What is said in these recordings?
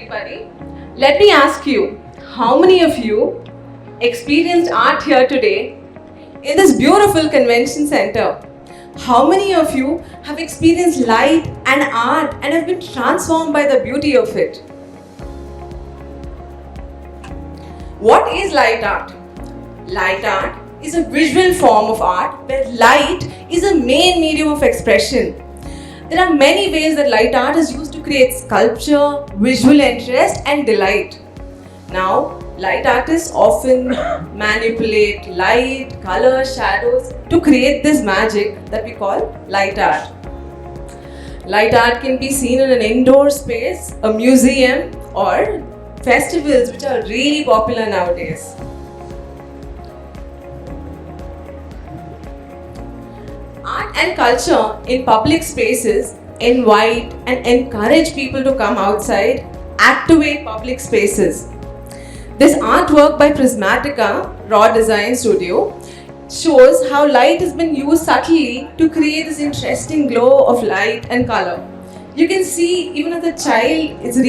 everybody. Let me ask you, how many of you experienced art here today in this beautiful convention center? How many of you have experienced light and art and have been transformed by the beauty of it? What is light art? Light art is a visual form of art where light is a main medium of expression. There are many ways that light art is used to create sculpture, visual interest, and delight. Now, light artists often manipulate light, color, shadows to create this magic that we call light art. Light art can be seen in an indoor space, a museum, or festivals which are really popular nowadays. Art and culture in public spaces invite and encourage people to come outside, activate public spaces. This artwork by Prismatica Raw Design Studio shows how light has been used subtly to create this interesting glow of light and color. You can see even if the child is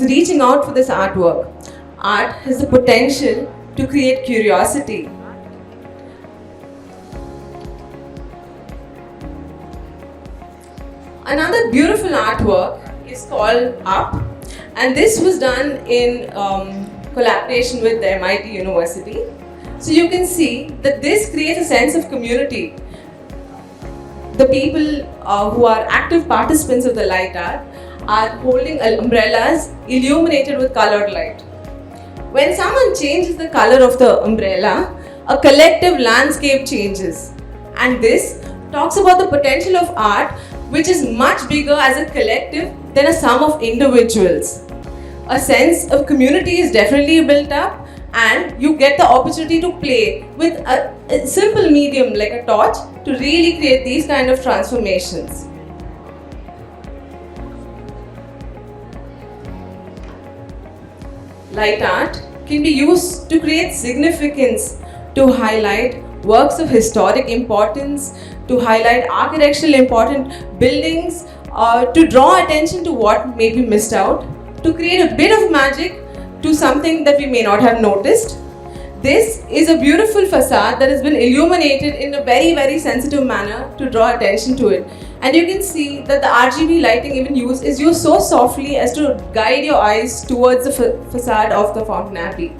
reaching out for this artwork. Art has the potential to create curiosity. Another beautiful artwork is called Up, and this was done in collaboration with the MIT University. So you can see that this creates a sense of community. The people who are active participants of the light art are holding umbrellas illuminated with colored light. When someone changes the color of the umbrella, a collective landscape changes. And this talks about the potential of art, which is much bigger as a collective than a sum of individuals. A sense of community is definitely built up, and you get the opportunity to play with a simple medium like a torch to really create these kind of transformations. Light art can be used to create significance, to highlight works of historic importance, to highlight architecturally important buildings, to draw attention to what may be missed out, to create a bit of magic to something that we may not have noticed. This is a beautiful facade that has been illuminated in a very, very sensitive manner to draw attention to it. And you can see that the RGB lighting is used so softly as to guide your eyes towards the facade of the Fountain Abbey.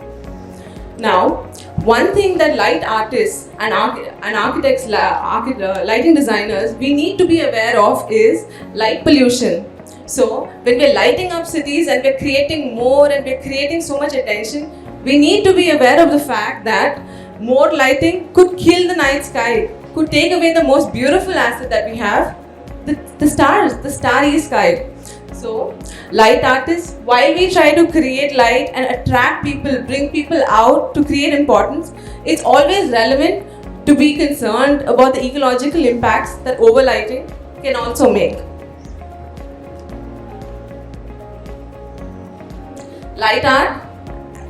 Now, one thing that light artists and architects, lighting designers, we need to be aware of is light pollution. So, when we're lighting up cities and we're creating more and we're creating so much attention, we need to be aware of the fact that more lighting could kill the night sky, could take away the most beautiful asset that we have, the stars, the starry sky. So, light artists, while we try to create light and attract people, bring people out to create importance, it's always relevant to be concerned about the ecological impacts that overlighting can also make. Light art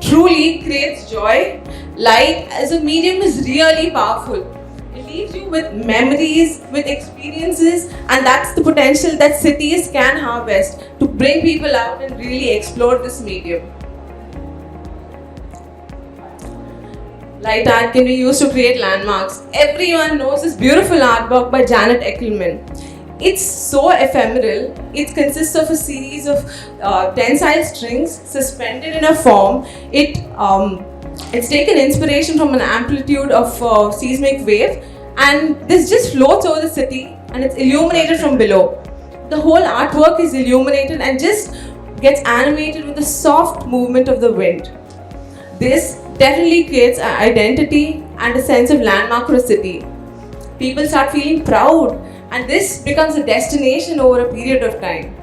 truly creates joy. Light as a medium is really powerful. It leaves you with memories, with experiences, and that's the potential that cities can harvest to bring people out and really explore this medium. Light art can be used to create landmarks. Everyone knows this beautiful artwork by Janet Eckelman. It's so ephemeral. It consists of a series of tensile strings suspended in a form. It's taken inspiration from an amplitude of seismic wave, and this just floats over the city and it's illuminated from below. The whole artwork is illuminated and just gets animated with the soft movement of the wind. This definitely creates an identity and a sense of landmark for a city. People start feeling proud, and this becomes a destination over a period of time.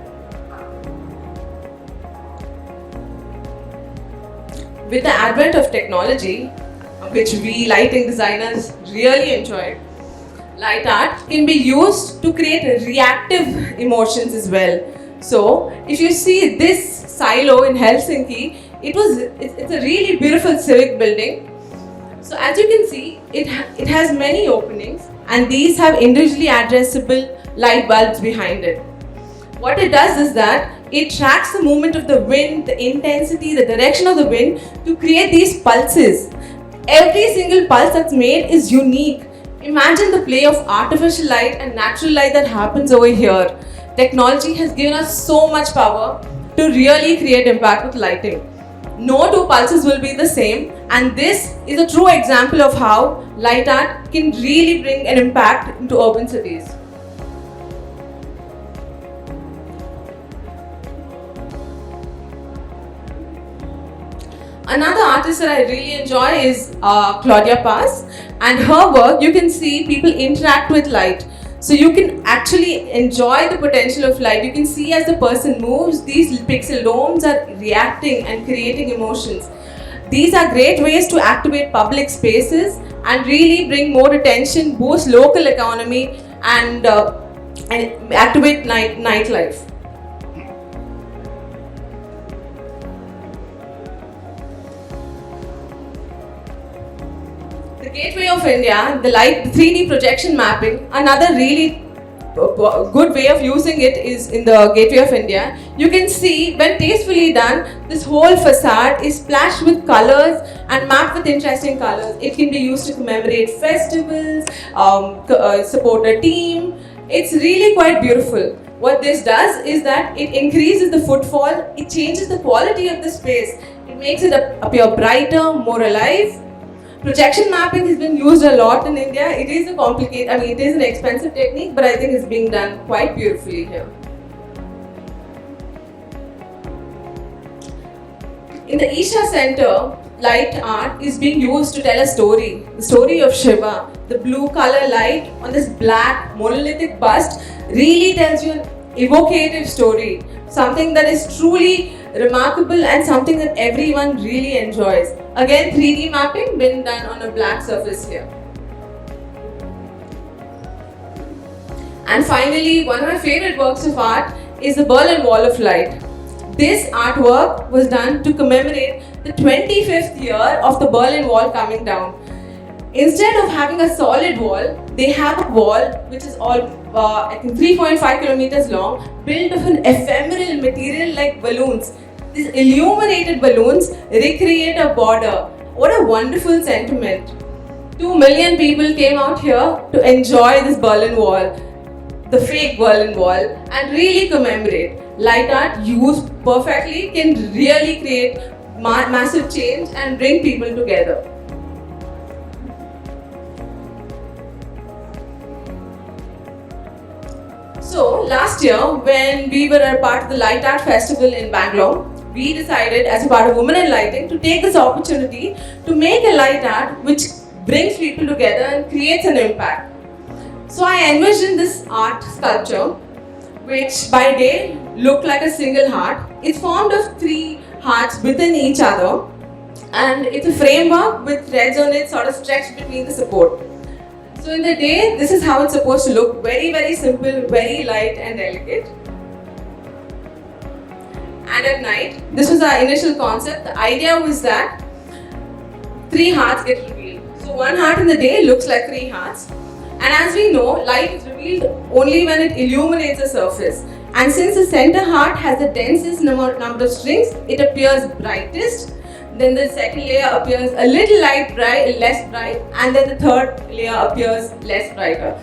With the advent of technology, which we lighting designers really enjoy, light art can be used to create reactive emotions as well. So, if you see this silo in Helsinki, it's a really beautiful civic building. So, as you can see, it has many openings, and these have individually addressable light bulbs behind it. What it does is that It tracks the movement of the wind, the intensity, the direction of the wind to create these pulses. Every single pulse that's made is unique. Imagine the play of artificial light and natural light that happens over here. Technology has given us so much power to really create impact with lighting. No two pulses will be the same, and this is a true example of how light art can really bring an impact into urban cities. Another artist that I really enjoy is Claudia Pass, and her work, you can see people interact with light. So you can actually enjoy the potential of light. You can see as the person moves, these pixel domes are reacting and creating emotions. These are great ways to activate public spaces and really bring more attention, boost local economy, and activate nightlife. The Gateway of India, the 3D projection mapping, another really good way of using it is in the Gateway of India. You can see when tastefully done, this whole facade is splashed with colors and mapped with interesting colors. It can be used to commemorate festivals, support a team. It's really quite beautiful. What this does is that it increases the footfall, it changes the quality of the space, it makes it appear brighter, more alive. Projection mapping has been used a lot in India. It is it is an expensive technique, but I think it's being done quite beautifully here. In the Isha Center, light art is being used to tell a story. The story of Shiva. The blue color light on this black monolithic bust really tells you an evocative story. Something that is truly remarkable and something that everyone really enjoys. Again, 3D mapping been done on a black surface here. And finally, one of my favorite works of art is the Berlin Wall of Light. This artwork was done to commemorate the 25th year of the Berlin Wall coming down. Instead of having a solid wall, they have a wall which is all, I think 3.5 kilometers long, built of an ephemeral material like balloons. These illuminated balloons recreate a border. What a wonderful sentiment. 2 million people came out here to enjoy this Berlin Wall, the fake Berlin Wall, and really commemorate. Light art used perfectly can really create massive change and bring people together. So last year, when we were a part of the Light Art Festival in Bangalore, we decided as a part of Women in Lighting to take this opportunity to make a light art which brings people together and creates an impact. So I envisioned this art sculpture which by day looked like a single heart. It's formed of 3 hearts within each other, and it's a framework with threads on it sort of stretched between the support. So in the day, this is how it's supposed to look. Very, very simple, very light and delicate. And at night, this was our initial concept. The idea was that 3 hearts get revealed. So 1 heart in the day looks like 3 hearts. And as we know, light is revealed only when it illuminates the surface. And since the center heart has the densest number of strings, it appears brightest. Then the second layer appears a little less bright, and then the third layer appears less brighter.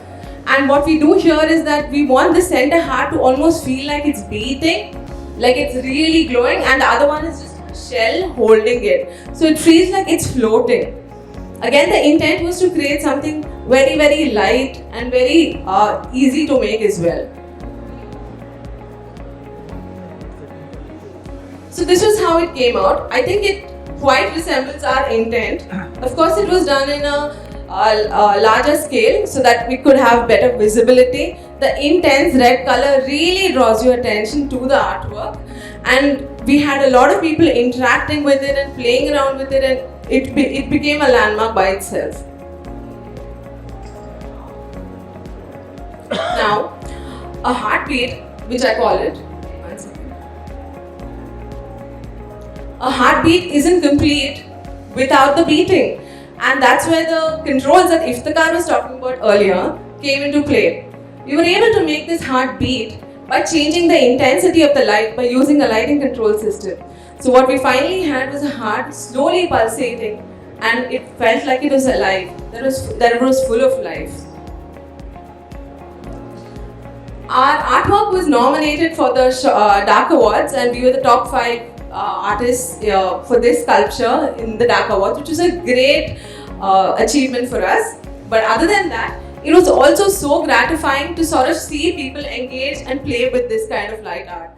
And what we do here is that we want the center heart to almost feel like it's beating, like it's really glowing, and the other one is just a shell holding it. So it feels like it's floating. Again, the intent was to create something very, very light and very easy to make as well. So this was how it came out. I think it quite resembles our intent. Of course, it was done in a larger scale so that we could have better visibility. The intense red color really draws your attention to the artwork, and we had a lot of people interacting with it and playing around with it, and it became a landmark by itself. Now, a heartbeat, which I call it. A heartbeat isn't complete without the beating, and that's where the controls that Iftikhar was talking about earlier came into play. We were able to make this heart beat by changing the intensity of the light by using a lighting control system. So what we finally had was a heart slowly pulsating, and it felt like it was alive, that it was full of life. Our artwork was nominated for the DAC Awards, and we were the top 5 artists for this sculpture in the DAC Awards, which was a great achievement for us. But other than that, it was also so gratifying to sort of see people engage and play with this kind of light art.